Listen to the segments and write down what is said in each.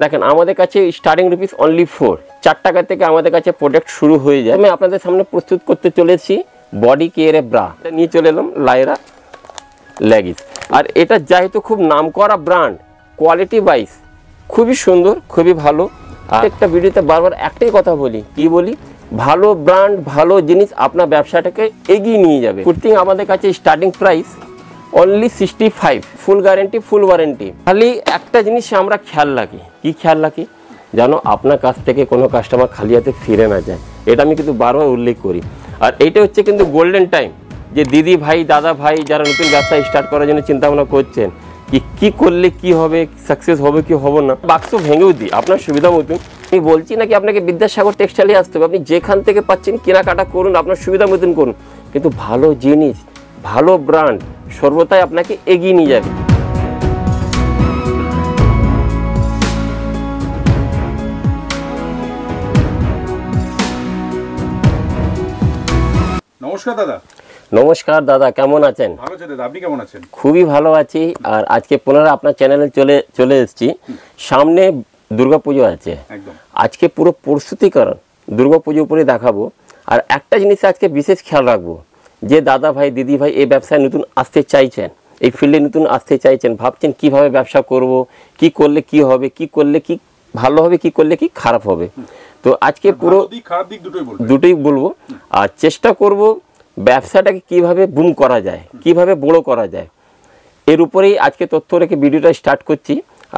দেখেন আমাদের কাছে স্টার্টিং রুপিস অনলি 4 টাকা থেকে আমাদের কাছে প্রোডাক্ট শুরু হয়ে যায়। আমি আপনাদের সামনে প্রস্তুত করতে চলেছি বডি কেয়ারে ব্রা নিয়ে চলে এলাম লায়রা লেগিস। আর এটা যেহেতু খুব নামকরা ব্র্যান্ড, কোয়ালিটি ওয়াইজ খুবই সুন্দর, খুবই ভালো। আর একটা ভিডিওতে বারবার একটাই কথা বলি, কি বলি, ভালো ব্র্যান্ড ভালো জিনিস আপনার ব্যবসাটাকে এগিয়ে নিয়ে যাবে। কুর্তি আমাদের কাছে স্টার্টিং প্রাইস অনলি 65, ফুল গ্যারেন্টি ফুল ওয়ারেন্টি। খালি একটা জিনিস আমরা খেয়াল রাখি, কি খেয়াল রাখি জানো, আপনার কাছ থেকে কোনো কাস্টমার খালি হাতে ফিরে না যায়, এটা আমি কিন্তু বারবার উল্লেখ করি। আর এইটা হচ্ছে কিন্তু গোল্ডেন টাইম, যে দিদি ভাই দাদা ভাই যারা নতুন ব্যবসা স্টার্ট করার জন্য চিন্তা ভাবনা করছেন কি করলে কি হবে, সাকসেস হবে কি হবে না, বাক্স ভেঙেও দিই আপনার সুবিধা মতন। আমি বলছি নাকি আপনাকে বিদ্যাসাগর টেক্সটাইলে আসতে হবে, আপনি যেখান থেকে পাচ্ছেন কেনাকাটা করুন, আপনার সুবিধা মতন করুন, কিন্তু ভালো জিনিস ভালো ব্র্যান্ড সর্বদাই আপনাকে এগিয়ে নিয়ে যাবে। নমস্কার দাদা। নমস্কার দাদা, কেমন আছেন? ভালো আছি দাদা, আপনি কেমন আছেন? খুবই ভালো আছি। আর আজকে পুনরায় আপনার চ্যানেলে চলে এসেছি। সামনে দুর্গাপুজো আছে, আজকে পুরো প্রস্তুতিকরণ দুর্গাপুজো উপরে দেখাবো। আর একটা জিনিস আজকে বিশেষ খেয়াল রাখবো, যে দাদা ভাই দিদি ভাই এই ব্যবসায় নতুন আসতে চাইছেন, এই ফিল্ডে নতুন আসতে চাইছেন, ভাবছেন কিভাবে ব্যবসা করব, কি করলে কি হবে, কি করলে কি ভালো হবে, কি করলে কি খারাপ হবে। তো আজকে পুরো দুটোই বলবো। আর চেষ্টা করব ব্যবসাটাকে কিভাবে বুম করা যায়, কিভাবে বড় করা যায়, এর উপরেই আজকে তথ্য রেখে ভিডিওটা স্টার্ট করছি।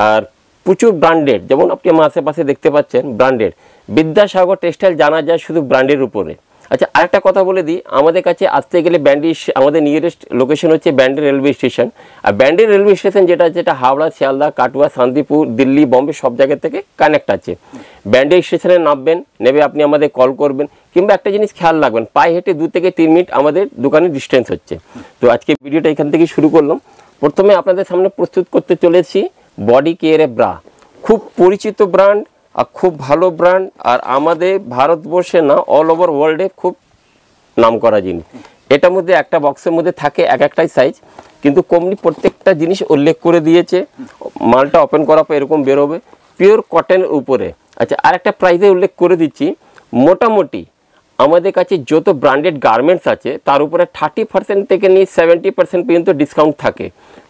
আর প্রচুর ব্র্যান্ডেড, যেমন আপনি আমার আশেপাশে দেখতে পাচ্ছেন ব্র্যান্ডেড, বিদ্যাসাগর টেক্সটাইল জানা যায় শুধু ব্র্যান্ডের উপরে। আচ্ছা, আরেকটা কথা বলে দিই, আমাদের কাছে আসতে গেলে আমাদের নিয়ারেস্ট লোকেশন হচ্ছে ব্যান্ডেল রেলওয়ে স্টেশন। আর ব্যান্ডেল রেলওয়ে স্টেশন যেটা হাওড়া, শিয়ালদা, কাটুয়া, শান্তিপুর, দিল্লি, বম্বে সব জায়গা থেকে কানেক্ট আছে। ব্যান্ডেল স্টেশনে নামবেন, নেবে আপনি আমাদের কল করবেন, কিংবা একটা জিনিস খেয়াল রাখবেন, পায়ে হেঁটে 2 থেকে 3 মিনিট আমাদের দোকানের ডিস্টেন্স হচ্ছে। তো আজকে ভিডিওটা এখান থেকে শুরু করলাম। প্রথমে আপনাদের সামনে প্রস্তুত করতে চলেছি বডি কেয়ারে ব্রা, খুব পরিচিত ব্র্যান্ড আর খুব ভালো ব্র্যান্ড। আর আমাদের ভারতবর্ষে না, অল ওভার ওয়ার্ল্ডে খুব নাম করা জিনিস। এটার মধ্যে একটা বক্সের মধ্যে থাকে একটাই সাইজ, কিন্তু কোম্পানি প্রত্যেকটা জিনিস উল্লেখ করে দিয়েছে। মালটা ওপেন করার পর এরকম বেরোবে, পিওর কটনের উপরে। আচ্ছা, আর একটা প্রাইসে উল্লেখ করে দিচ্ছি, মোটামুটি আমাদের কাছে যত ব্র্যান্ডেড গার্মেন্টস আছে তার উপরে 30% থেকে নিয়ে 70% পর্যন্ত ডিসকাউন্ট থাকে।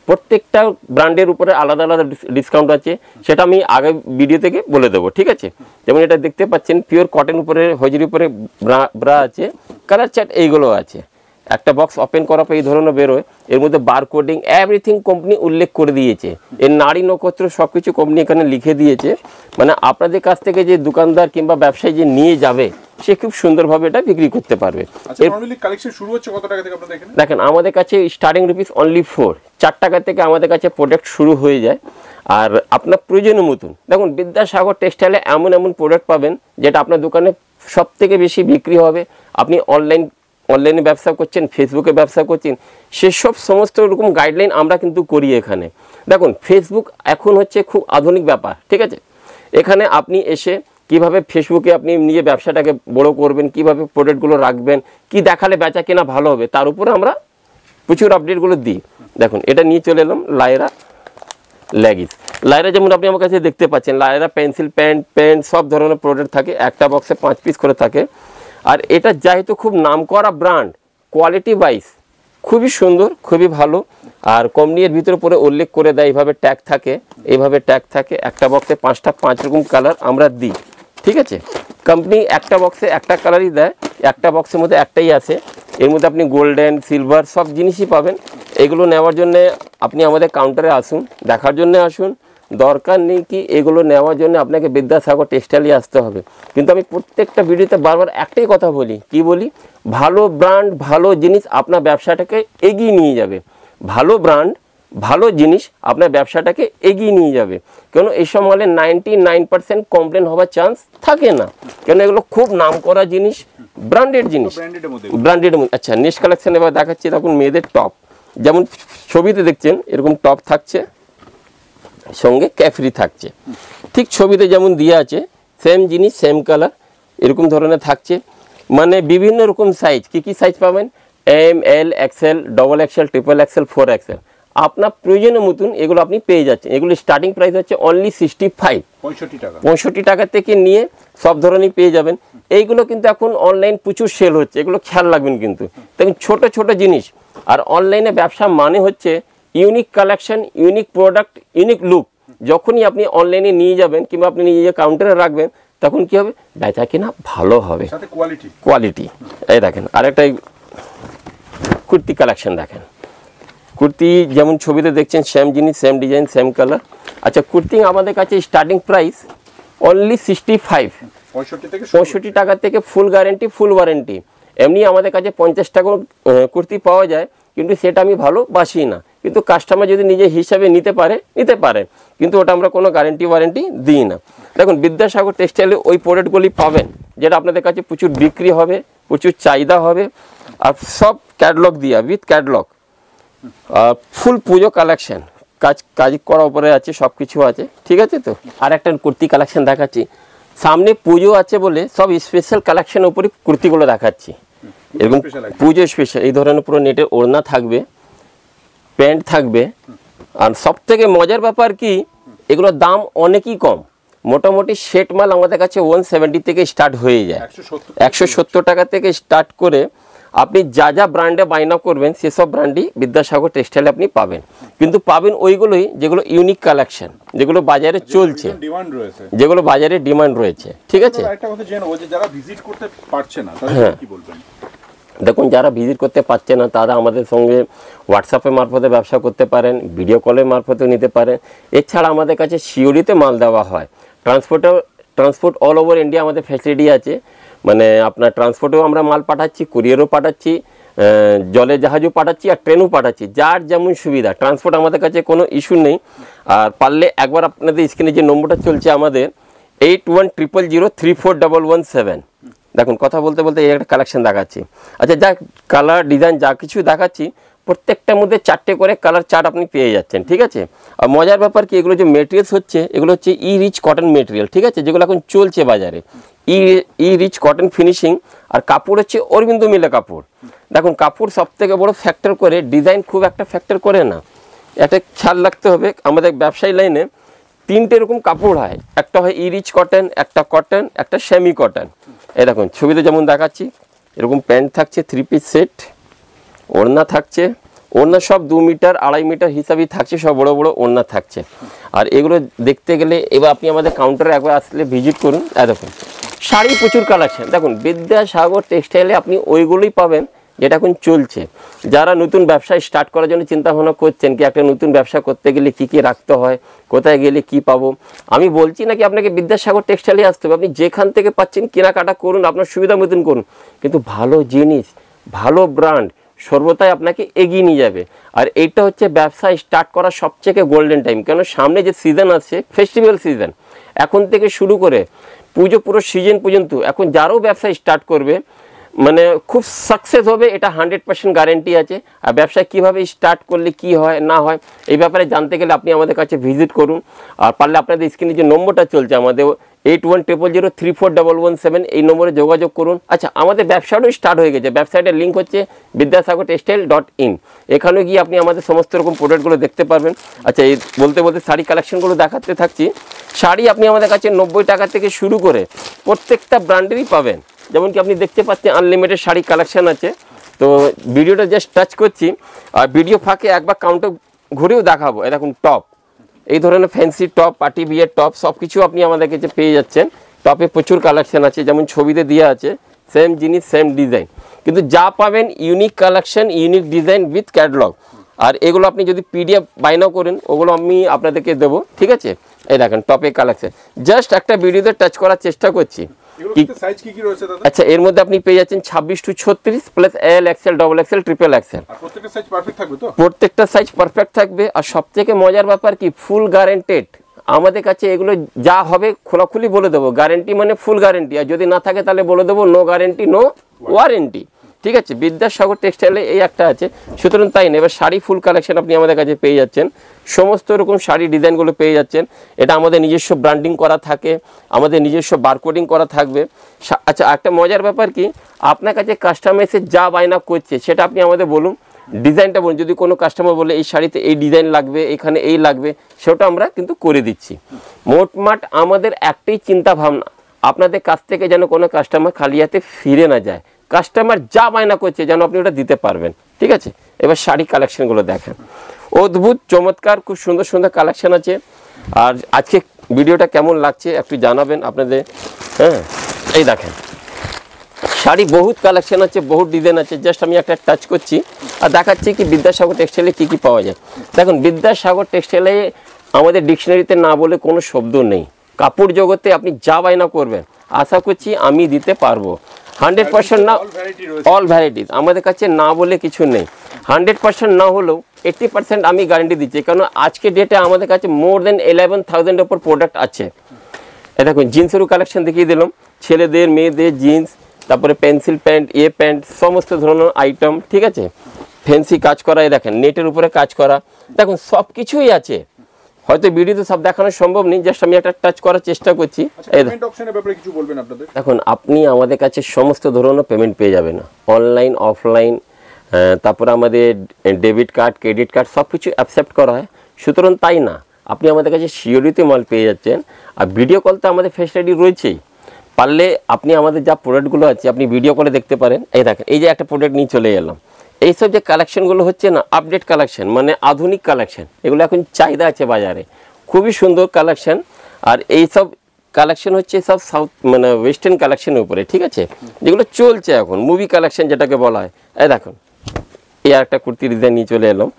প্রত্যেকটা ব্র্যান্ডের উপরে আলাদা আলাদা ডিসকাউন্ট আছে, সেটা আমি আগে ভিডিও থেকে বলে দেবো, ঠিক আছে? যেমন এটা দেখতে পাচ্ছেন পিওর কটন উপরে, হজরি উপরে ব্রা আছে, কালার চার্ট এইগুলো আছে। একটা বক্স ওপেন করার পর এই ধরনের বেরোয়, এর মধ্যে বার কোডিং এভরিথিং কোম্পানি উল্লেখ করে দিয়েছে। এর নারী নক্ষত্র সব কিছু কোম্পানি এখানে লিখে দিয়েছে। মানে আপনাদের কাছ থেকে যে দোকানদার কিংবা ব্যবসায়ী যে নিয়ে যাবে, সে খুব সুন্দরভাবে এটা বিক্রি করতে পারবে। দেখেন আমাদের কাছে স্টার্টিং রুপিস অনলি 4 টাকা থেকে আমাদের কাছে প্রোডাক্ট শুরু হয়ে যায়। আর আপনার প্রয়োজনীয় মতন দেখুন, বিদ্যাসাগর টেক্সটাইলে এমন প্রোডাক্ট পাবেন যেটা আপনার দোকানে সব থেকে বেশি বিক্রি হবে। আপনি অনলাইনে ব্যবসা করছেন, ফেসবুকে ব্যবসা করছেন, সেসব সমস্ত রকম গাইডলাইন আমরা কিন্তু করি এখানে। দেখুন, ফেসবুক এখন হচ্ছে খুব আধুনিক ব্যাপার, ঠিক আছে? এখানে আপনি এসে কিভাবে ফেসবুকে আপনি নিজে ব্যবসাটাকে বড় করবেন, কিভাবে প্রোডাক্টগুলো রাখবেন, কি দেখালে বেচা কেনা ভালো হবে, তার উপরে আমরা প্রচুর আপডেটগুলো দিই। দেখুন, এটা নিয়ে চলে এলাম লায়রা লেগিস। লায়রা যেমন আপনি আমার কাছে দেখতে পাচ্ছেন, লায়রা পেন্সিল, পেন সব ধরনের প্রোডাক্ট থাকে, একটা বক্সে 5 পিস করে থাকে। আর এটা যেহেতু খুব নামকরা ব্র্যান্ড, কোয়ালিটি ওয়াইজ খুবই সুন্দর, খুবই ভালো। আর কোম্পানির ভিতরে পরে উল্লেখ করে দেয়, এইভাবে ট্যাগ থাকে, এইভাবে ট্যাগ থাকে। একটা বক্সে 5 রকম কালার আমরা দিই, ঠিক আছে? কোম্পানি একটা বক্সে একটা কালারই দেয়, একটা বক্সের মধ্যে একটাই আছে। এর মধ্যে আপনি গোল্ডেন, সিলভার সব জিনিসই পাবেন। এগুলো নেওয়ার জন্যে আপনি আমাদের কাউন্টারে আসুন, দেখার জন্য আসুন। দরকার নেই কি এগুলো নেওয়ার জন্য আপনাকে বিদ্যাসাগর টেক্সটাইলে আসতে হবে। কিন্তু আমি প্রত্যেকটা ভিডিওতে বারবার একটাই কথা বলি, কি বলি, ভালো ব্র্যান্ড ভালো জিনিস আপনার ব্যবসাটাকে এগিয়ে নিয়ে যাবে। ভালো ব্র্যান্ড ভালো জিনিস আপনার ব্যবসাটাকে এগিয়ে নিয়ে যাবে। কেন এইসব মালে 99% কমপ্লেন হওয়ার চান্স থাকে না, কেন এগুলো খুব নাম করা জিনিস, ব্র্যান্ডেড জিনিস, ব্র্যান্ডেড। আচ্ছা, নেক্সট কালেকশন এবার দেখাচ্ছি। তখন মেয়েদের টপ, যেমন ছবিতে দেখছেন এরকম টপ থাকছে, সঙ্গে ক্যাফরি থাকছে, ঠিক ছবিতে যেমন দিয়ে আছে সেম জিনিস সেম কালার এরকম ধরনের থাকছে। মানে বিভিন্ন রকম সাইজ, কি সাইজ পাবেন, M, L, XL, double XL, triple XL, 4 XL. আপনার প্রয়োজনের মতন এগুলো আপনি পেয়ে যাচ্ছেন। এগুলো স্টার্টিং প্রাইস হচ্ছে অনলি 65, 65 টাকা থেকে নিয়ে সব ধরনের পেয়ে যাবেন। এইগুলো কিন্তু এখন অনলাইন প্রচুর সেল হচ্ছে, এগুলো খেয়াল রাখবেন কিন্তু। দেখুন ছোট ছোট জিনিস, আর অনলাইনে ব্যবসা মানে হচ্ছে unique collection, unique product, unique look. যখনই আপনি অনলাইনে নিয়ে যাবেন কিংবা আপনি নিজে কাউন্টারে রাখবেন, তখন কি হবে, বেচা কিনা ভালো হবে, কোয়ালিটি। এই দেখেন আরেকটা কুর্তি কালেকশন দেখেন। কুর্তি যেমন ছবিতে দেখছেন, সেম জিনিস, সেম ডিজাইন, সেম কালার। আচ্ছা, কুর্তি আমাদের কাছে স্টার্টিং প্রাইস অনলি 65, 65 টাকা থেকে ফুল গ্যারেন্টি, ফুল ওয়ারেন্টি। এমনি আমাদের কাছে 50 টাকা কুর্তি পাওয়া যায়, কিন্তু সেটা আমি ভালোবাসি না। কিন্তু কাস্টমার যদি নিজে হিসাবে নিতে পারে, কিন্তু ওটা আমরা কোনো গ্যারেন্টি ওয়ারেন্টি দিই না। দেখুন বিদ্যাসাগর টেক্সটাইলে ওই প্রোডাক্টগুলি পাবেন যেটা আপনাদের কাছে প্রচুর বিক্রি হবে, প্রচুর চাহিদা হবে, আর সব ক্যাটলগ দিয়া, with catalogue, full Puja collection, কাজ করার উপরে আছে, সব কিছু আছে, ঠিক আছে। তো আর একটা কুর্তি কালেকশন দেখাচ্ছি। সামনে পুজো আছে বলে সব স্পেশাল কালেকশনের উপরে কুর্তিগুলো দেখাচ্ছি। এরকম পুজো স্পেশাল, এই ধরনের পুরো নেটের ওড়না থাকবে, প্যান্ট থাকবে। আর সব থেকে মজার ব্যাপার কি, এগুলোর দাম অনেকই কম। মোটামুটি সেট মাল আমাদের কাছে 170 থেকে স্টার্ট হয়ে যায়, 170 টাকা থেকে স্টার্ট করে আপনি যা ব্র্যান্ডে বায়না করবেন সেসব ব্র্যান্ডই বিদ্যাসাগর টেক্সটাইলে আপনি পাবেন। কিন্তু পাবেন ওইগুলোই যেগুলো ইউনিক কালেকশন, যেগুলো বাজারে চলছে, যেগুলো বাজারে ডিমান্ড রয়েছে, ঠিক আছে। দেখুন যারা ভিজিট করতে পারছে না তারা আমাদের সঙ্গে হোয়াটসঅ্যাপের মারফতে ব্যবসা করতে পারেন, ভিডিও কলের মারফতে নিতে পারেন। এছাড়া আমাদের কাছে সিওডিতে মাল দেওয়া হয়। ট্রান্সপোর্ট অল ওভার ইন্ডিয়া আমাদের ফ্যাসিলিটি আছে, মানে আপনার ট্রান্সপোর্টেও আমরা মাল পাঠাচ্ছি, কুরিয়ারও পাঠাচ্ছি, জলে জাহাজও পাঠাচ্ছি, আর ট্রেনও পাঠাচ্ছি, যার যেমন সুবিধা। ট্রান্সপোর্ট আমাদের কাছে কোনো ইস্যু নেই। আর পারলে একবার আপনাদের স্ক্রিনে যে নম্বরটা চলছে আমাদের 8100034117, দেখুন কথা বলতে বলতে এই একটা কালেকশন দেখাচ্ছি। আচ্ছা, যা কালার ডিজাইন যা কিছু দেখাচ্ছি প্রত্যেকটার মধ্যে 4টে করে কালার চার্ট আপনি পেয়ে যাচ্ছেন, ঠিক আছে। আর মজার ব্যাপার কি, এগুলো যে মেটেরিয়ালস হচ্ছে এগুলো হচ্ছে রিচ কটন মেটেরিয়াল, ঠিক আছে, যেগুলো এখন চলছে বাজারে, রিচ কটন ফিনিশিং। আর কাপড় হচ্ছে অরবিন্দ মিলে কাপড়। দেখুন কাপড় সব থেকে বড় ফ্যাক্টর করে, ডিজাইন খুব একটা ফ্যাক্টর করে না। এটা খেয়াল রাখতে হবে, আমাদের ব্যবসায়ী লাইনে 3টে এরকম কাপড় হয়, একটা হয় রিচ কটন, একটা সেমি কটন। এই দেখুন ছবিতে যেমন দেখাচ্ছি, এরকম প্যান্ট থাকছে, 3 পিস সেট, ওড়না থাকছে, ওড়না সব 2 মিটার 2.5 মিটার হিসাবেই থাকছে, সব বড় বড় ওড়না থাকছে। আর এগুলো দেখতে গেলে এবার আপনি আমাদের কাউন্টারে একবার আসলে ভিজিট করুন। দেখুন শাড়ি প্রচুর কালেকশন। দেখুন বিদ্যাসাগর টেক্সটাইলে আপনি ওইগুলোই পাবেন যেটা এখন চলছে। যারা নতুন ব্যবসা স্টার্ট করার জন্য চিন্তা ভাবনা করছেন কি একটা নতুন ব্যবসা করতে গেলে কি কি রাখতে হয়, কোথায় গেলে কি পাবো, আমি বলছি না কি আপনাকে বিদ্যাসাগর টেক্সটাইলে আসতে হবে। আপনি যেখান থেকে পাচ্ছেন কেনাকাটা করুন, আপনার সুবিধা মতন করুন, কিন্তু ভালো জিনিস, ভালো ব্র্যান্ড সর্বদাই আপনাকে এগিয়ে নিয়ে যাবে। আর এইটা হচ্ছে ব্যবসা স্টার্ট করার সবচেয়ে গোল্ডেন টাইম। কেন সামনে যে সিজন আছে, ফেস্টিভ্যাল সিজন, এখন থেকে শুরু করে পুজো পুরো সিজন পর্যন্ত এখন যারাও ব্যবসা স্টার্ট করবে মানে খুব সাকসেস হবে, এটা 100% গ্যারেন্টি আছে। আর ব্যবসা কীভাবে স্টার্ট করলে কি হয় না হয় এই ব্যাপারে জানতে গেলে আপনি আমাদের কাছে ভিজিট করুন। আর পারলে আপনাদের স্ক্রিনে যে নম্বরটা চলছে আমাদের 8100034117, এই নম্বরে যোগাযোগ করুন। আচ্ছা, আমাদের ব্যবসাটাও স্টার্ট হয়ে গেছে। ওয়েবসাইটের লিঙ্ক হচ্ছে vidyasagartextile.in। এখানে গিয়ে আপনি আমাদের সমস্ত রকম প্রোডাক্টগুলো দেখতে পারবেন। আচ্ছা, এই বলতে বলতে শাড়ি কালেকশনগুলো দেখাতে থাকছি। শাড়ি আপনি আমাদের কাছে 90 টাকা থেকে শুরু করে প্রত্যেকটা ব্র্যান্ডেরই পাবেন। যেমন কি আপনি দেখতে পাচ্ছেন আনলিমিটেড শাড়ি কালেকশন আছে। তো ভিডিওটা জাস্ট টাচ করছি, আর ভিডিও ফাঁকে একবার কাউন্টার ঘুরেও দেখাবো। এরকম টপ, এই ধরনের ফ্যান্সি টপ, পার্টি বিয়ের টপ, সব কিছু আপনি আমাদের কাছে পেয়ে যাচ্ছেন। টপে প্রচুর কালেকশন আছে, যেমন ছবিতে দেওয়া আছে, সেম জিনিস সেম ডিজাইন, কিন্তু যা পাবেন unique collection, unique design with catalogue. আর এগুলো আপনি যদি পিডিএফ বাইনাও করেন ওগুলো আমি আপনাদেরকে দেবো, ঠিক আছে। এই দেখেন টপে কালেকশন, জাস্ট একটা ভিডিওতে টাচ করার চেষ্টা করছি। আচ্ছা, এর মধ্যে আপনি পেয়ে যাচ্ছেন 26 to 36 plus L, XL, double XL, triple XL. প্রত্যেকটা সাইজ পারফেক্ট থাকবে। আর সব থেকে মজার ব্যাপার কি, ফুল গ্যারেন্টেড। আমাদের কাছে এগুলো যা হবে খোলাখুলি বলে দেবো, গ্যারেন্টি মানে ফুল গ্যারেন্টি। আর যদি না থাকে তাহলে বলে দেবো নো গ্যারেন্টি নো ওয়ারেন্টি, ঠিক আছে। বিদ্যাসাগর টেক্সটাইলে এই একটা আছে। সুতরাং তাই না, এবার শাড়ি ফুল কালেকশন আপনি আমাদের কাছে পেয়ে যাচ্ছেন, সমস্ত রকম শাড়ি ডিজাইনগুলো পেয়ে যাচ্ছেন। এটা আমাদের নিজস্ব ব্র্যান্ডিং করা থাকে, আমাদের নিজস্ব বারকোডিং করা থাকবে। আচ্ছা, একটা মজার ব্যাপার কি, আপনার কাছে কাস্টমার এসে যা বায়না করছে সেটা আপনি আমাদের বলুন, ডিজাইনটা বলুন, যদি কোনো কাস্টমার বলে এই শাড়িতে এই ডিজাইন লাগবে, এখানে এই লাগবে, সেটা আমরা কিন্তু করে দিচ্ছি। মোটমাট আমাদের একটাই চিন্তা ভাবনা, আপনাদের কাছ থেকে যেন কোনো কাস্টমার খালি হাতে ফিরে না যায়, কাস্টমার যা বায়না করছে যেন আপনি ওটা দিতে পারবেন। ঠিক আছে, এবার শাড়ি কালেকশনগুলো দেখেন, অদ্ভুত চমৎকার খুব সুন্দর সুন্দর কালেকশন আছে। আর আজকে ভিডিওটা কেমন লাগছে একটু জানাবেন আপনাদের। হ্যাঁ, এই দেখেন শাড়ি বহুত কালেকশন আছে, বহুত ডিজাইন আছে। জাস্ট আমি একটা টাচ করছি আর দেখাচ্ছি কি বিদ্যাসাগর টেক্সটাইলে কী কী পাওয়া যায়। দেখুন, বিদ্যাসাগর টেক্সটাইলে আমাদের ডিকশনারিতে না বলে কোনো শব্দ নেই। কাপড় জগতে আপনি যা বায়না করবেন আশা করছি আমি দিতে পারবো। 100% না, অল ভ্যারাইটিস আমাদের কাছে না বলে কিছু নেই। 100% না হলেও 80% আমি গ্যারান্টি দিচ্ছি, কারণ আজকে ডেটে আমাদের কাছে মোর দেন 11,000 ওপর প্রোডাক্ট আছে। এ দেখুন জিন্সেরও কালেকশন দেখিয়ে দিলাম, ছেলেদের মেয়েদের জিন্স, তারপরে পেন্সিল প্যান্ট, প্যান্ট, সমস্ত ধরনের আইটেম। ঠিক আছে, ফ্যান্সি কাজ করা, এই দেখেন নেটের উপরে কাজ করা, দেখুন সব কিছুই আছে। হয়তো ভিডিওতে সব দেখানো সম্ভব নেই, জাস্ট আমি একটা টাচ করার চেষ্টা করছি। দেখুন, আপনি আমাদের কাছে সমস্ত ধরনের পেমেন্ট পেয়ে যাবেন, অনলাইন অফলাইন, তারপরে আমাদের ডেবিট কার্ড ক্রেডিট কার্ড সব কিছু অ্যাকসেপ্ট করা হয়। সুতরাং তাই না, আপনি আমাদের কাছে সিওরিতে মাল পেয়ে যাচ্ছেন। আর ভিডিও কল তো আমাদের ফেসিলিটি রয়েছেই, পারলে আপনি আমাদের যা প্রোডাক্টগুলো আছে আপনি ভিডিও কলে দেখতে পারেন। এই দেখেন, এই যে একটা প্রোডাক্ট নিয়ে চলে এলাম, এইসব যে কালেকশনগুলো হচ্ছে না, আপডেট কালেকশন মানে আধুনিক কালেকশন, এগুলো এখন চাহিদা আছে বাজারে, খুবই সুন্দর কালেকশন। আর এইসব কালেকশন হচ্ছে সব সাউথ মানে ওয়েস্টার্ন কালেকশনের উপরে। ঠিক আছে, যেগুলো চলছে এখন মুভি কালেকশন যেটাকে বলা হয়। এই দেখুন, এই একটা কুর্তি ডিজাইন নিয়ে চলে এলাম,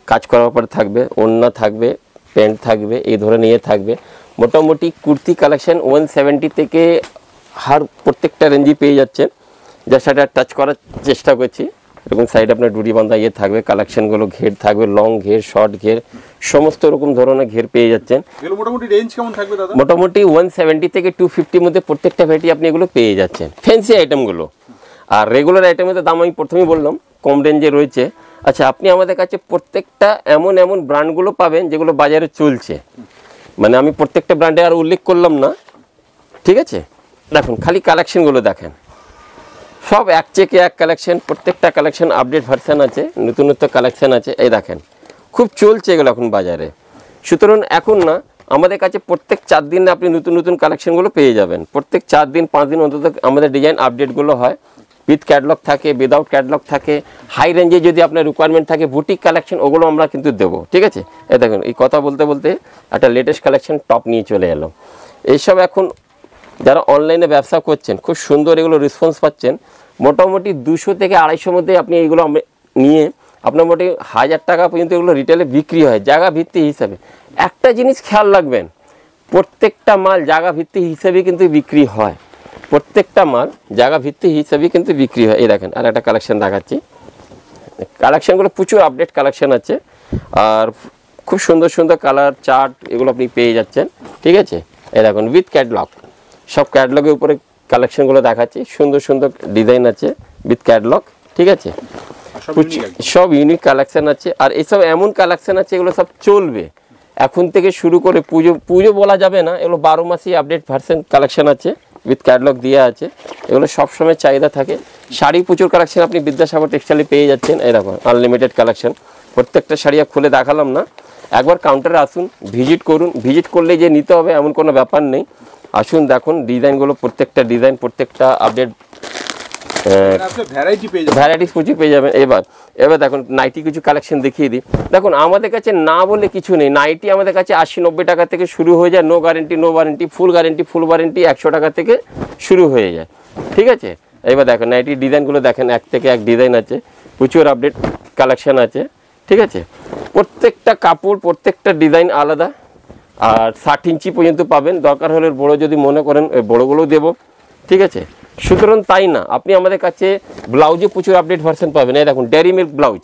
কাজ করার পর থাকবে, ওড়না থাকবে, প্যান্ট থাকবে, এই ধরনের থাকবে। মোটামুটি কুর্তি কালেকশন 170 থেকে প্রত্যেকটা রেঞ্জই পেয়ে যাচ্ছেন। জাস্ট একটা টাচ করার চেষ্টা করছি। এরকম সাইডে আপনার ডুরি বাঁধা থাকবে, কালেকশনগুলো ঘের থাকবে, লং ঘের, শর্ট ঘের, সমস্ত রকম ধরনের ঘের পেয়ে যাচ্ছেন। মোটামুটি রেঞ্জ কেমন থাকবে দাদা? মোটামুটি 170 থেকে 250 মধ্যে প্রত্যেকটা ভ্যারাইটি আপনি এগুলো পেয়ে যাচ্ছেন, ফ্যান্সি আইটেমগুলো। আর রেগুলার আইটেমের দাম আমি প্রথমেই বললাম কম রেঞ্জে রয়েছে। আচ্ছা, আপনি আমাদের কাছে প্রত্যেকটা এমন এমন ব্র্যান্ডগুলো পাবেন যেগুলো বাজারে চলছে, মানে আমি প্রত্যেকটা ব্র্যান্ডে আর উল্লেখ করলাম না। ঠিক আছে, দেখুন খালি কালেকশনগুলো দেখেন, সব এক চেকে এক কালেকশন, প্রত্যেকটা কালেকশন আপডেট ভার্সন আছে, নতুনত্ব কালেকশন আছে। এই দেখেন খুব চলছে এগুলো এখন বাজারে। সুতরাং এখন না, আমাদের কাছে প্রত্যেক 4 দিনে আপনি নতুন নতুন কালেকশনগুলো পেয়ে যাবেন। প্রত্যেক 4 দিন 5 দিন অন্তত আমাদের ডিজাইন আপডেটগুলো হয়, উইথ ক্যাটলগ থাকে, উইদাউট ক্যাটলগ থাকে। হাই রেঞ্জে যদি আপনার রিকোয়ারমেন্ট থাকে বুটিক কালেকশন, ওগুলো আমরা কিন্তু দেবো। ঠিক আছে, এই দেখুন এই কথা বলতে বলতে একটা লেটেস্ট কালেকশন টপ নিয়ে চলে এলাম। এইসব এখন যারা অনলাইনে ব্যবসা করছেন খুব সুন্দর এগুলো রেসপন্স পাচ্ছেন। মোটামুটি 200 থেকে 250 মধ্যে আপনি এইগুলো নিয়ে আপনার মোটামুটি 1000 টাকা পর্যন্ত এগুলো রিটেলে বিক্রি হয় জায়গা ভিত্তি হিসাবে। একটা জিনিস খেয়াল রাখবেন, প্রত্যেকটা মাল জায়গা ভিত্তি হিসাবে কিন্তু বিক্রি হয়, প্রত্যেকটা মাল জায়গা ভিত্তি হিসাবে কিন্তু বিক্রি হয়। এই দেখেন আর একটা কালেকশন দেখাচ্ছি, কালেকশনগুলো প্রচুর আপডেট কালেকশন আছে আর খুব সুন্দর সুন্দর কালার চার্ট এগুলো আপনি পেয়ে যাচ্ছেন। ঠিক আছে, এই দেখুন উইথ ক্যাটলগ, সব ক্যাটলগের উপরে কালেকশনগুলো দেখাচ্ছি, সুন্দর সুন্দর ডিজাইন আছে উইথ ক্যাটলগ। ঠিক আছে, সব ইউনিক কালেকশন আছে। আর এইসব এমন কালেকশন আছে এগুলো সব চলবে এখন থেকে শুরু করে পুজো বলা যাবে না, এগুলো 12 মাসই আপডেট ভার্সন কালেকশন আছে, উইথ ক্যাটলগ দেওয়া আছে। এগুলো সবসময় চাহিদা থাকে। শাড়ি প্রচুর কালেকশন আপনি বিদ্যাসাগর টেক্সটাইলে পেয়ে যাচ্ছেন। এরকম আনলিমিটেড কালেকশন, প্রত্যেকটা শাড়ি খুলে দেখালাম না, একবার কাউন্টারে আসুন, ভিজিট করুন। ভিজিট করলে যে নিতে হবে এমন কোনো ব্যাপার নেই, আসুন দেখুন ডিজাইনগুলো, প্রত্যেকটা ডিজাইন, প্রত্যেকটা আপডেট ভ্যারাইটিস প্রচুর পেয়ে যাবেন। এবার দেখুন নাইটি কিছু কালেকশন দেখিয়ে দিই। দেখুন আমাদের কাছে না বলে কিছু নেই, নাইটি আমাদের কাছে 80-90 টাকা থেকে শুরু হয়ে যায়, no guarantee no warranty, full warranty 100 টাকা থেকে শুরু হয়ে যায়। ঠিক আছে, এবার দেখুন নাইটি ডিজাইনগুলো দেখেন, এক থেকে এক ডিজাইন আছে, প্রচুর আপডেট কালেকশন আছে। ঠিক আছে, প্রত্যেকটা কাপড় প্রত্যেকটা ডিজাইন আলাদা। আর 60 ইঞ্চি পর্যন্ত পাবেন, দরকার হলে বড় যদি মনে করেন বড়গুলোও দেবো। ঠিক আছে, সুতরাং তাই না, আপনি আমাদের কাছে ব্লাউজে প্রচুর আপডেট ভার্সন পাবেন। এই দেখুন ডেয়ারি মিল্ক ব্লাউজ,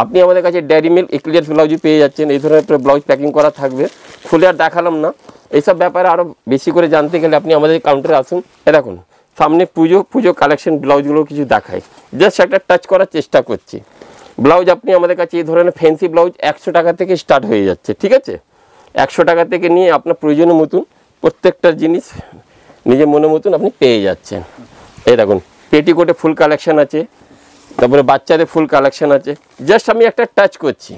আপনি আমাদের কাছে ডেয়ারি মিল্ক ইক্লিয়ার ব্লাউজও পেয়ে যাচ্ছেন। এই ধরনের ব্লাউজ প্যাকিং করা থাকবে, খুলে আর দেখালাম না। এইসব ব্যাপারে আরও বেশি করে জানতে গেলে আপনি আমাদের কাউন্টারে আসুন। এ দেখুন সামনে পুজো কালেকশন ব্লাউজগুলো কিছু দেখায়, জাস্ট একটা টাচ করার চেষ্টা করছি। ব্লাউজ আপনি আমাদের কাছে এই ধরনের ফ্যান্সি ব্লাউজ 100 টাকা থেকে স্টার্ট হয়ে যাচ্ছে। ঠিক আছে, 100 টাকা থেকে নিয়ে আপনার প্রয়োজনীয় মতন প্রত্যেকটা জিনিস নিজের মনের মতন আপনি পেয়ে যাচ্ছেন। এই দেখুন পেটিকোটে ফুল কালেকশন আছে, তারপরে বাচ্চাদের ফুল কালেকশন আছে, জাস্ট আমি একটা টাচ করছি।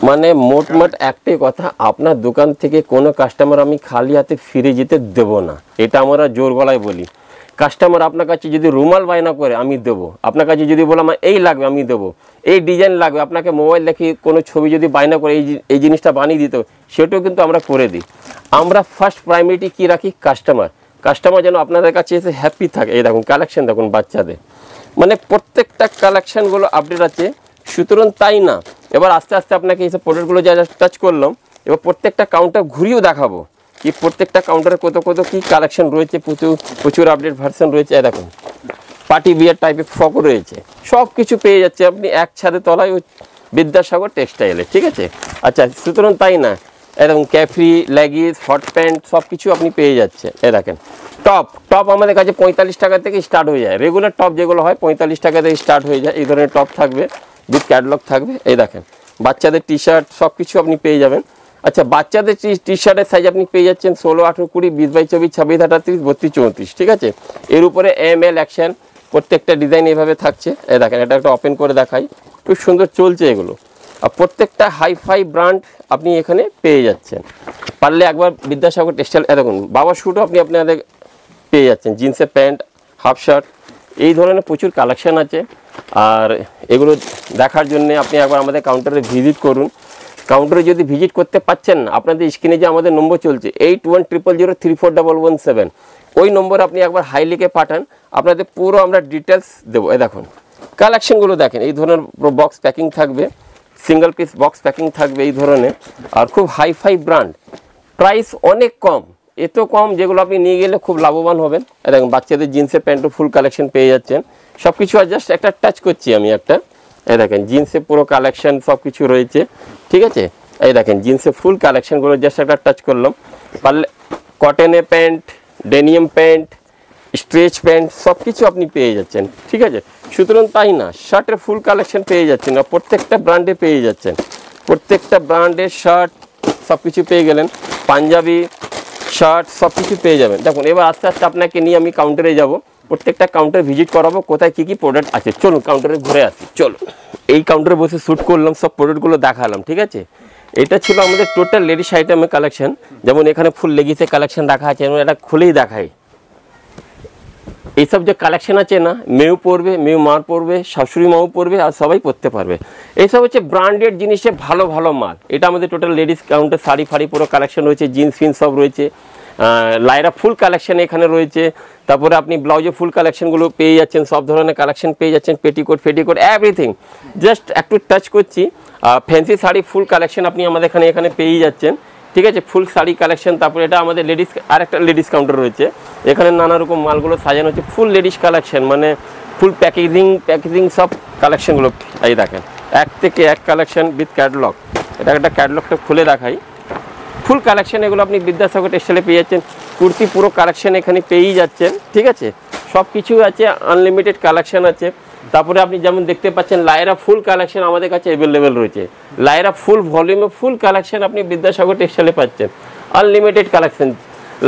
মানে মোটমাট একটাই কথা, আপনার দোকান থেকে কোনো কাস্টমার আমি খালি হাতে ফিরে যেতে দেব না, এটা আমরা জোর গলায় বলি। কাস্টমার আপনার কাছে যদি রুমাল বায়না করে আমি দেবো, আপনার কাছে যদি বলে আমার এই লাগবে আমি দেবো, এই ডিজাইন লাগবে, আপনাকে মোবাইল দেখে কোনো ছবি যদি বায়না করে এই জিনিসটা বানিয়ে দিত, সেটাও কিন্তু আমরা করে দিই। আমরা ফার্স্ট প্রাইমারিটি কী রাখি, কাস্টমার যেন আপনাদের কাছে এসে হ্যাপি থাকে। এই দেখুন কালেকশন দেখুন বাচ্চাদের, মানে প্রত্যেকটা কালেকশানগুলো আপডেট আছে। সুতরাং তাই না, এবার আস্তে আস্তে আপনাকে এইসব প্রোডাক্টগুলো যা টাচ করলাম, এবার প্রত্যেকটা কাউন্টার ঘুরিয়েও দেখাবো কি প্রত্যেকটা কাউন্টারে কত কত কী কালেকশন রয়েছে, প্রচুর আপডেট ভার্সন রয়েছে। দেখুন পার্টি বিয়ার টাইপের ফ্রক রয়েছে, সব কিছু পেয়ে যাচ্ছে আপনি এক ছাদের তলায় ওই বিদ্যাসাগর টেক্সটাইলে, ঠিক আছে। আচ্ছা সুতরাং তাই না, এরকম ক্যাফরি, লেগিস, হট প্যান্ট সব কিছু আপনি পেয়ে যাচ্ছে। এ দেখেন টপ আমাদের কাছে 45 টাকা থেকে স্টার্ট হয়ে যায়, রেগুলার টপ যেগুলো হয় 45 টাকা থেকে স্টার্ট হয়ে যায়। এই ধরনের টপ থাকবে, উইথ ক্যাটলগ থাকবে। এই দেখেন বাচ্চাদের টি শার্ট সব কিছু আপনি পেয়ে যাবেন। আচ্ছা বাচ্চাদের টি শার্টের সাইজ আপনি পেয়ে যাচ্ছেন 16, 18, 20, 20 বাই 24, 26, 38, 32, 34, ঠিক আছে। এর উপরে ML অ্যাকশন প্রত্যেকটা ডিজাইন এইভাবে থাকছে। এই দেখেন এটা একটা ওপেন করে দেখাই, খুব সুন্দর চলছে এগুলো। আর প্রত্যেকটা হাই-ফাই ব্র্যান্ড আপনি এখানে পেয়ে যাচ্ছেন। পারলে একবার বিদ্যাসাগর টেক্সটাইল দেখুন, বাবা শ্যুটও আপনি আপনাদের পেয়ে যাচ্ছেন, জিন্সের প্যান্ট, হাফ শার্ট, এই ধরনের প্রচুর কালেকশান আছে। আর এগুলো দেখার জন্য আপনি একবার আমাদের কাউন্টারে ভিজিট করুন। কাউন্টারে যদি ভিজিট করতে পারছেন না, আপনাদের স্ক্রিনে যে আমাদের নম্বর চলছে 8100034117, ওই নম্বরে আপনি একবার হাই লিখে পাঠান, আপনাদের পুরো আমরা ডিটেলস দেবো। এই দেখুন কালেকশানগুলো দেখেন, এই ধরনের বক্স প্যাকিং থাকবে, সিঙ্গেল পিস বক্স প্যাকিং থাকবে এই ধরনের, আর খুব হাই-ফাই ব্র্যান্ড, প্রাইস অনেক কম, এত কম যেগুলো আপনি নিয়ে গেলে খুব লাভবান হবেন। দেখুন বাচ্চাদের জিন্সের প্যান্টও ফুল কালেকশন পেয়ে যাচ্ছেন, সব কিছু আর জাস্ট একটা টাচ করছি আমি একটা। এই দেখেন জিন্সের পুরো কালেকশন সব কিছু রয়েছে, ঠিক আছে। এই দেখেন জিন্সের ফুল কালেকশনগুলো জাস্ট একটা টাচ করলাম। পারলে কটনের pant, denim pant, stretch pant সব কিছু আপনি পেয়ে যাচ্ছেন, ঠিক আছে। সুতরাং তাই না, শার্টের ফুল কালেকশন পেয়ে যাচ্ছেন, আর প্রত্যেকটা ব্র্যান্ডে পেয়ে যাচ্ছেন, প্রত্যেকটা ব্র্যান্ডের শার্ট সব কিছু পেয়ে গেলেন, পাঞ্জাবি শার্ট সব কিছু পেয়ে যাবেন। দেখুন এবার আস্তে আস্তে আপনাকে নিয়ে আমি কাউন্টারে যাব, প্রত্যেকটা কাউন্টার ভিজিট করাবো, কোথায় কী কী প্রোডাক্ট আছে। চলুন কাউন্টারে ঘুরে আসি, চলো। এই কাউন্টারে বসে শ্যুট করলাম, সব প্রোডাক্টগুলো দেখালাম, ঠিক আছে। এটা ছিল আমাদের টোটাল লেডিস আইটেমের কালেকশন। যেমন এখানে ফুল লেগিসের কালেকশন রাখা আছে, যেমন এটা খুলেই দেখাই। এইসব যে কালেকশন আছে না, মেয়েও পরবে, মেয়ে মার পরবে, শাশুড়ি মাও পরবে, আর সবাই পরতে পারবে। এইসব হচ্ছে ব্র্যান্ডেড জিনিসে ভালো ভালো মাল। এটা আমাদের টোটাল লেডিস কাউন্টার, শাড়ি ফাড়ি পুরো কালেকশন রয়েছে, জিন্স ফিন্স সব রয়েছে, লাইরা ফুল কালেকশন এখানে রয়েছে। তারপরে আপনি ব্লাউজে ফুল কালেকশনগুলো পেয়ে যাচ্ছেন, সব ধরনের কালেকশন পেয়ে যাচ্ছেন, পেটিকোট ফেটিকোট এভরিথিং। জাস্ট একটু টাচ করছি, ফ্যান্সি শাড়ি ফুল কালেকশন আপনি আমাদের এখানে পেয়ে যাচ্ছেন, ঠিক আছে। ফুল শাড়ি কালেকশন। তারপরে এটা আমাদের লেডিস, আর একটা লেডিস কাউন্টার রয়েছে, এখানে নানা রকম মালগুলো সাজানো হচ্ছে, ফুল লেডিস কালেকশন, মানে ফুল প্যাকেজিং সব কালেকশনগুলো। এই দেখেন এক থেকে এক কালেকশন উইথ ক্যাটলগ। এটা একটা ক্যাটলগটা খুলে দেখাই, ফুল কালেকশন এগুলো আপনি বিদ্যাসাগর টেক্সটাইলে পেয়ে যাচ্ছেন। কুর্তি পুরো কালেকশন এখানে পেয়েই যাচ্ছেন, ঠিক আছে। সব কিছু আছে, আনলিমিটেড কালেকশন আছে। তারপরে আপনি যেমন দেখতে পাচ্ছেন লায়রা ফুল কালেকশন আমাদের কাছে অ্যাভেলেবেল রয়েছে, লায়রা ফুল ভলিউমে ফুল কালেকশন আপনি বিদ্যাসাগর টেক্সটাইলে পাচ্ছেন, আনলিমিটেড কালেকশন।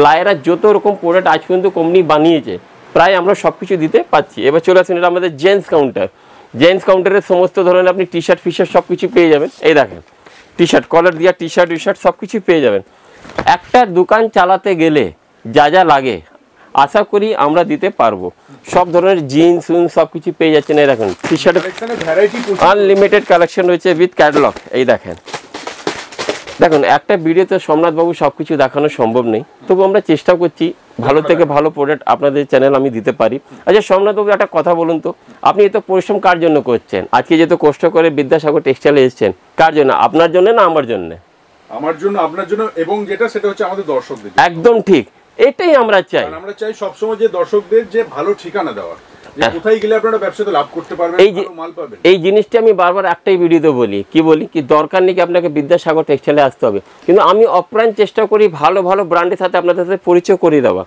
লায়রা যত রকম প্রোডাক্ট আজ পর্যন্ত কোম্পানি বানিয়েছে প্রায় আমরা সব কিছু দিতে পাচ্ছি। এবার চলে আসুন, এটা আমাদের জেন্টস কাউন্টার। জেন্টস কাউন্টারের সমস্ত ধরনের আপনি টি শার্ট ফিশার্ট সব কিছু পেয়ে যাবেন। এই দেখেন টি শার্ট, কলার দিয়া টি শার্ট সব কিছু পেয়ে যাবেন। একটা দোকান চালাতে গেলে যা যা লাগে আশা করি আমরা দিতে পারবো। সব ধরনের জিন্স সব কিছু পেয়ে যাচ্ছেন। এই দেখেন টি শার্টের আনলিমিটেড কালেকশন রয়েছে উইথ ক্যাটালগ। এই দেখেন, দেখুন একটা ভিডিওতে সোমনাথবাবু সব কিছু দেখানো সম্ভব নেই, তবু আমরা চেষ্টা করছি ভালো থেকে ভালো প্রোডাক্ট আপনাদের চ্যানেল আমি দিতে পারি। আচ্ছা সোমনাথবাবু একটা কথা বলুন তো, আপনি এত পরিশ্রম কার জন্য করছেন? আজকে যেহেতু কষ্ট করে বিদ্যাসাগর টেক্সটাইলে এসেছেন, কার জন্য? আপনার জন্য না আমার জন্য? আমার জন্য, আপনার জন্য, এবং যেটা সেটা হচ্ছে আমাদের দর্শকদের। একদম ঠিক, এটাই আমরা চাই। আমরা চাই সবসময় যে দর্শকদের যে ভালো ঠিকানা দেওয়া, কোথায় গেলে আপনারা ব্যবসাতে লাভ করতে পারবেন, ভালো মাল পাবেন। এই জিনিসটা আমি বারবার একটাই ভিডিওতে বলি, কি দরকার নেই কি আপনাকে বিদ্যাসাগর টেক্সটাইলে আসতে হবে, কিন্তু আমি অপ্রাণ চেষ্টা করি ভালো ভালো ব্র্যান্ডের সাথে আপনাদের সাথে পরিচয় করিয়ে দেওয়া।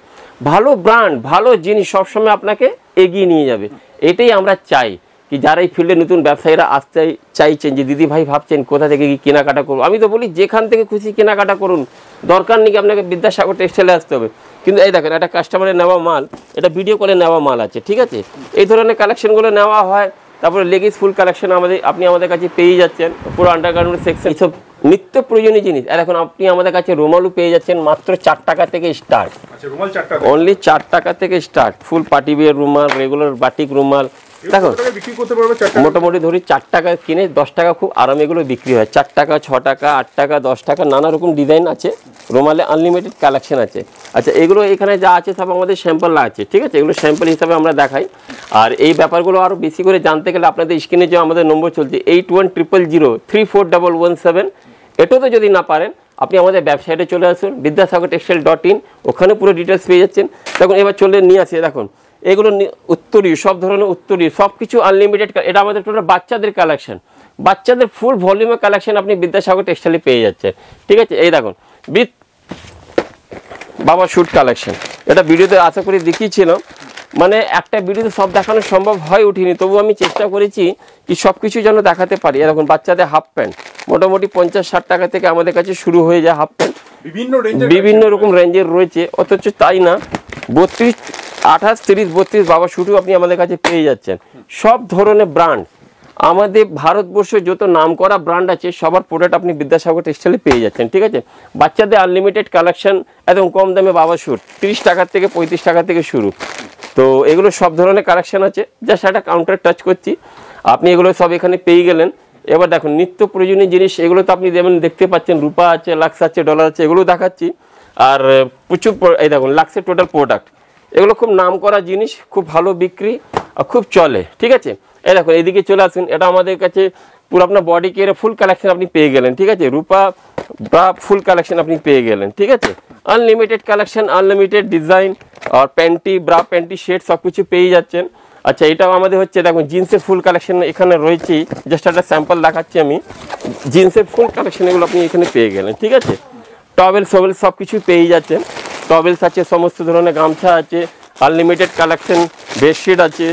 ভালো ব্র্যান্ড, ভালো জিনিস সবসময় আপনাকে এগিয়ে নিয়ে যাবে। এটাই আমরা চাই, কি যারা এই ফিল্ডে নতুন ব্যবসায়ীরা আসতে চাইছেন, যে দিদি ভাই ভাবছেন কোথা থেকে কি কেনাকাটা করবো, আমি তো বলি যেখান থেকে খুশি কেনাকাটা করুন, দরকার নেই কি আপনাকে বিদ্যাসাগর টেক্সটাইলে আসতে হবে। কিন্তু এই দেখেন একটা কাস্টমারের নেওয়া মাল, এটা ভিডিও কলে নেওয়া মাল আছে, ঠিক আছে। এই ধরনের কালেকশনগুলো নেওয়া হয়। তারপরে লেগিংস ফুল কালেকশন আপনি আমাদের কাছে পেয়ে যাচ্ছেন, পুরো আন্ডারগার্মেন্ট সেকশন, এইসব নিত্য প্রয়োজনীয় জিনিস। আর এখন আপনি আমাদের কাছে রুমালও পেয়ে যাচ্ছেন মাত্র 4 টাকা থেকে স্টার্ট। অনলি 4 টাকা থেকে স্টার্ট। ফুল পার্টি বিয়ার রুমাল, রেগুলার বাটিক রুমাল, দেখো মোটামুটি ধরি 4 টাকা কিনে 10 টাকা খুব আরামে এগুলো বিক্রি হয়। 4 টাকা, 6 টাকা, 8 টাকা, 10 টাকা, নানা রকম ডিজাইন আছে রুমালে, আনলিমিটেড কালেকশন আছে। আচ্ছা, এগুলো এখানে যা আছে সব আমাদের স্যাম্পল আছে, ঠিক আছে। এগুলো স্যাম্পল হিসাবে আমরা দেখাই। আর এই ব্যাপারগুলো আরও বেশি করে জানতে গেলে আপনাদের স্ক্রিনে যে আমাদের নম্বর চলছে 8100034117, এটাতে যদি না পারেন আপনি আমাদের ওয়েবসাইটে চলে আসুন vidyasagartextile.in, ওখানে পুরো ডিটেলস পেয়ে যাচ্ছেন। দেখুন এবার চলে নিয়ে আসি, দেখুন এগুলো উত্তরীয়, সব ধরনের উত্তরীয়, সব কিছু আনলিমিটেড। এটা আমাদের টোটাল বাচ্চাদের কালেকশন, বাচ্চাদের ফুল ভলিউমের কালেকশন আপনি বিদ্যাসাগর টেক্সটাইলে পেয়ে যাচ্ছেন, ঠিক আছে। এই দেখুন বিথ বাবা শুট কালেকশন, এটা ভিডিওতে আশা করি দেখিয়েছিলাম, মানে একটা ভিডিওতে সব দেখানো সম্ভব হয় উঠিনি, তবু আমি চেষ্টা করেছি কি সব কিছু যেন দেখাতে পারি। দেখুন বাচ্চাদের হাফ প্যান্ট মোটামুটি 50-60 টাকা থেকে আমাদের কাছে শুরু হয়ে যায়। হাফ প্যান্ট বিভিন্ন রকম রেঞ্জের রয়েছে, অথচ তাই না 32, 28, 30, 32 বাবা শুটও আপনি আমাদের কাছে পেয়ে যাচ্ছেন। সব ধরনের ব্র্যান্ড, আমাদের ভারতবর্ষে যত নামকরা ব্র্যান্ড আছে সবার প্রোডাক্ট আপনি বিদ্যাসাগর টেক্সটাইলে পেয়ে যাচ্ছেন, ঠিক আছে। বাচ্চাদের আনলিমিটেড কালেকশন, একদম কম দামে বাবা শুট 30 টাকা থেকে 35 টাকা থেকে শুরু। তো এগুলো সব ধরনের কালেকশন আছে, জাস্ট একটা কাউন্টার টাচ করছি, আপনি এগুলো সব এখানে পেয়ে গেলেন। এবার দেখুন নিত্য প্রয়োজনীয় জিনিস, এগুলো তো আপনি যেমন দেখতে পাচ্ছেন, রূপা আছে, লাক্স আছে, ডলার আছে, এগুলো দেখাচ্ছি। আর প্রচুর এই দেখুন লাক্সের টোটাল প্রোডাক্ট, এগুলো খুব নাম করা জিনিস, খুব ভালো বিক্রি আর খুব চলে, ঠিক আছে। এই দেখুন এইদিকে চলে আসুন, এটা আমাদের কাছে পুরো আপনার বডি কেয়ারে ফুল কালেকশন আপনি পেয়ে গেলেন, ঠিক আছে। রূপা বা ফুল কালেকশন আপনি পেয়ে গেলেন, ঠিক আছে। আনলিমিটেড কালেকশন, আনলিমিটেড ডিজাইন, আর প্যান্টি, ব্রা প্যান্টি, শেড সব কিছু পেয়ে যাচ্ছেন। আচ্ছা, এটাও আমাদের হচ্ছে দেখুন জিন্সের ফুল কালেকশন এখানে রয়েছেই, জাস্ট একটা স্যাম্পল দেখাচ্ছি আমি। জিন্সের ফুল কালেকশন এগুলো আপনি এখানে পেয়ে গেলেন, ঠিক আছে। টবেল সবেল সব কিছু পেয়ে যাচ্ছেন, টবেলস আছে, সমস্ত ধরনের গামছা আছে, আনলিমিটেড কালেকশন, বেডশিট আছে,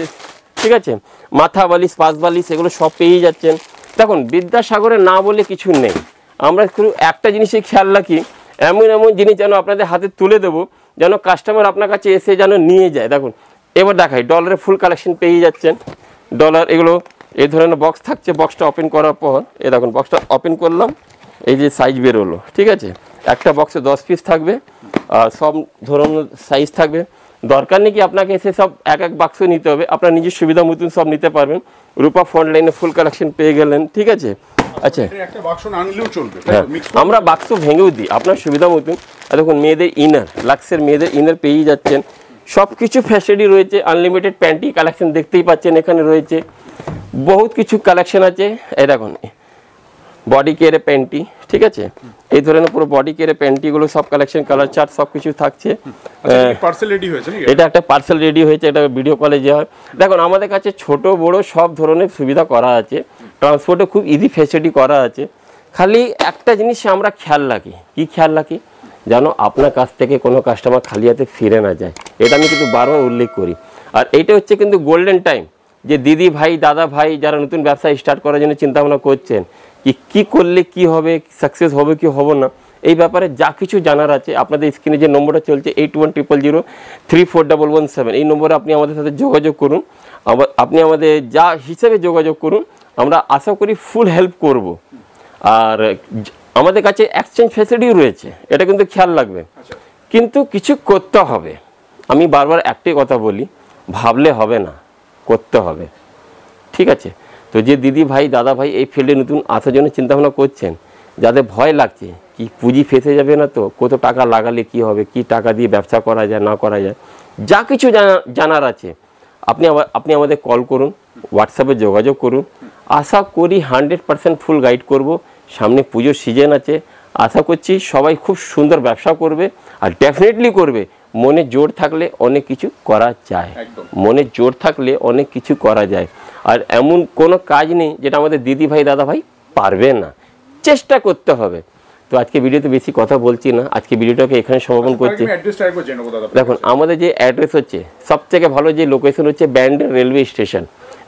ঠিক আছে। মাথা বালিশ, পাশ বালিশ, এগুলো সব পেয়ে যাচ্ছেন। দেখুন বিদ্যাসাগরে না বলে কিছু নেই, আমরা শুধু একটা জিনিসই খেয়াল রাখি, এমন এমন জিনিস যেন আপনাদের হাতে তুলে দেবো, যেন কাস্টমার আপনার কাছে এসে যেন নিয়ে যায়। দেখুন এবার দেখাই, ডলারের ফুল কালেকশন পেয়ে যাচ্ছেন। ডলার এগুলো এই ধরনের বক্স থাকছে, বক্সটা ওপেন করার পর এই দেখুন বক্সটা ওপেন করলাম, এই যে সাইজ বেরোলো, ঠিক আছে। একটা বক্সে 10 পিস থাকবে, আর সব ধরনের সাইজ থাকবে। দরকার নেই কি আপনাকে এসে সব এক এক বাক্স নিতে হবে, আপনার নিজের সুবিধা মতন সব নিতে পারবেন। রূপা ফ্রন্ট লাইনে ফুল কালেকশন পেয়ে গেলেন, ঠিক আছে। আচ্ছা, আমরা বাক্স ভেঙেও দিই আপনার সুবিধা মতন। দেখুন মেয়েদের ইনার, লাক্সের মেয়েদের ইনার পেয়ে যাচ্ছেন, সব কিছু ফ্যাসিলিটি রয়েছে। আনলিমিটেড প্যান্টি কালেকশন দেখতেই পাচ্ছেন, এখানে রয়েছে বহুত কিছু কালেকশন আছে। এই দেখুন বডি কেয়ারে প্যান্টি, ঠিক আছে, এই ধরনের পুরো বডি কেয়ারে প্যান্টিগুলো সব কালেকশন, কালার চার্ট সব কিছু থাকছে। এটা একটা পার্সেল রেডি হয়েছে, এটা ভিডিও কলে যে হয়। দেখুন আমাদের কাছে ছোট বড় সব ধরনের সুবিধা করা আছে, ট্রান্সপোর্টে খুব ইজি ফ্যাসিলিটি করা আছে। খালি একটা জিনিস আমরা খেয়াল রাখি, কি খেয়াল রাখি যেন আপনার কাছ থেকে কোনো কাস্টমার খালি হাতে ফিরে না যায়, এটা আমি কিন্তু বারবার উল্লেখ করি। আর এইটা হচ্ছে কিন্তু গোল্ডেন টাইম, যে দিদি ভাই, দাদা ভাই যারা নতুন ব্যবসা স্টার্ট করার জন্য চিন্তা ভাবনা করছেন, কি করলে কি হবে, সাকসেস হবে কি হবে না, এই ব্যাপারে যা কিছু জানার আছে আপনাদের স্ক্রিনে যে নম্বরটা চলছে 8100034117, এই নম্বরে আপনি আমাদের সাথে যোগাযোগ করুন। আপনি আমাদের যা হিসেবে যোগাযোগ করুন, আমরা আশা করি ফুল হেল্প করব। আর আমাদের কাছে এক্সচেঞ্জ ফ্যাসিলিটিও রয়েছে, এটা কিন্তু খেয়াল রাখবেন। কিন্তু কিছু করতে হবে, আমি বারবার একটাই কথা বলি, ভাবলে হবে না, করতে হবে, ঠিক আছে। তো যে দিদি ভাই, দাদা ভাই এই ফিল্ডে নতুন আসার জন্য চিন্তাভাবনা করছেন, যাদের ভয় লাগছে কি পুঁজি ফেসে যাবে না তো, কত টাকা লাগালে কি হবে, কি টাকা দিয়ে ব্যবসা করা যায় না করা যায়, যা কিছু জানার আছে আপনি আমাদের কল করুন, হোয়াটসঅ্যাপে যোগাযোগ করুন। আশা করি 100% ফুল গাইড করব। সামনে পুজোর সিজন আছে, আশা করছি সবাই খুব সুন্দর ব্যবসা করবে, আর ডেফিনেটলি করবে। মনে জোর থাকলে অনেক কিছু করা যায়, মনে জোর থাকলে অনেক কিছু করা যায়। আর এমন কোনো কাজ নেই যেটা আমাদের দিদি ভাই, দাদা ভাই পারবে না, চেষ্টা করতে হবে। তো আজকে ভিডিওতে বেশি কথা বলছি না, আজকে ভিডিওটাকে এখানে সমাপন করছি। দেখুন আমাদের যে অ্যাড্রেস হচ্ছে, সবথেকে ভালো যে লোকেশন হচ্ছে Bandel railway station.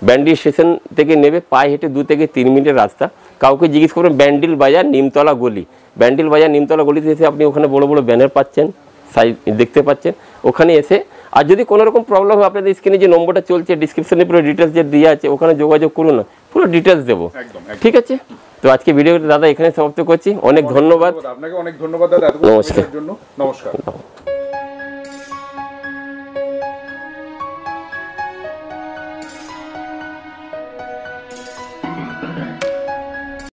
Bandel station থেকে নেবে পায়ে হেঁটে 2 থেকে 3 মিনিটের রাস্তা। কাউকে জিজ্ঞেস করবেন ব্যান্ডেল বাজার নিমতলা গলি, ব্যান্ডেল বাজার নিমতলা গলিতে এসে আপনি ওখানে বড় বড় ব্যানার পাচ্ছেন, সাইজ দেখতে পাচ্ছেন, ওখানে এসে আর যদি কোনো রকম প্রবলেম হয় আপনাদের স্ক্রিনে যে নম্বরটা চলছে ডিসক্রিপশনে পুরো ডিটেলস যে দেওয়া আছে ওখানে যোগাযোগ করুন না, পুরো ডিটেলস দেবো। ঠিক আছে, তো আজকে ভিডিওটা দাদা এখানে সমাপ্ত করছি। অনেক ধন্যবাদ আপনাকে, অনেক ধন্যবাদ দাদা এতক্ষণ সময়ের জন্য। নমস্কার।